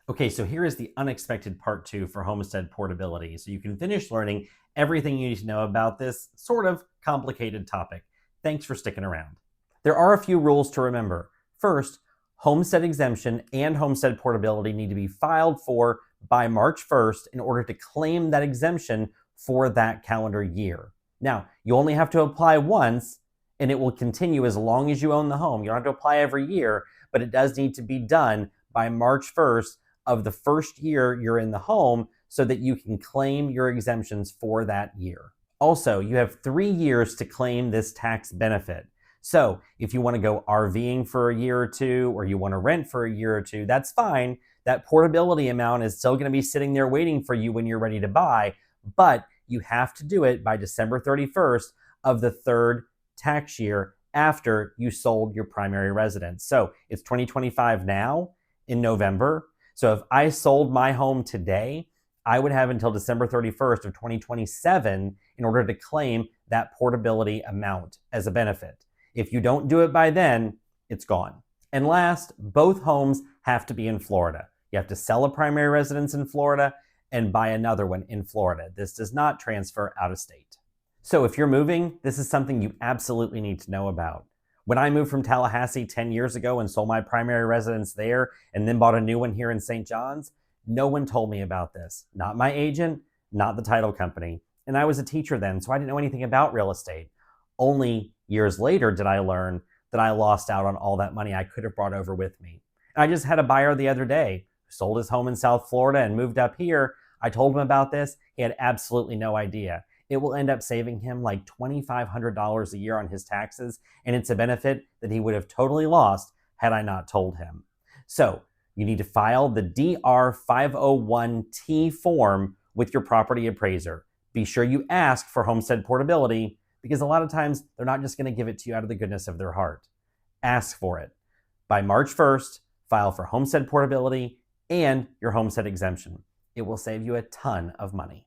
Okay, so here is the unexpected part 2 for homestead portability, so you can finish learning everything you need to know about this sort of complicated topic. Thanks for sticking around. There are a few rules to remember. First, homestead exemption and homestead portability need to be filed for by March 1st in order to claim that exemption for that calendar year. Now, you only have to apply once, and it will continue as long as you own the home. You don't have to apply every year, but it does need to be done by March 1st of the first year you're in the home so that you can claim your exemptions for that year. Also, you have 3 years to claim this tax benefit. So if you want to go RVing for a year or two, or you want to rent for a year or two, that's fine. That portability amount is still going to be sitting there waiting for you when you're ready to buy, but you have to do it by December 31st of the third tax year after you sold your primary residence. So it's 2025 now in November. So if I sold my home today, I would have until December 31st of 2027 in order to claim that portability amount as a benefit. If you don't do it by then, it's gone. And last, both homes have to be in Florida. You have to sell a primary residence in Florida and buy another one in Florida. This does not transfer out of state. So if you're moving, this is something you absolutely need to know about. When I moved from Tallahassee 10 years ago and sold my primary residence there and then bought a new one here in St. John's, no one told me about this. Not my agent, not the title company. And I was a teacher then, so I didn't know anything about real estate. Only years later did I learn that I lost out on all that money I could have brought over with me. And I just had a buyer the other day who sold his home in South Florida and moved up here. I told him about this. He had absolutely no idea. It will end up saving him like $2,500 a year on his taxes, and it's a benefit that he would have totally lost had I not told him. So you need to file the DR 501T form with your property appraiser. Be sure you ask for homestead portability, because a lot of times they're not just going to give it to you out of the goodness of their heart. Ask for it. By March 1st, file for homestead portability and your homestead exemption. It will save you a ton of money.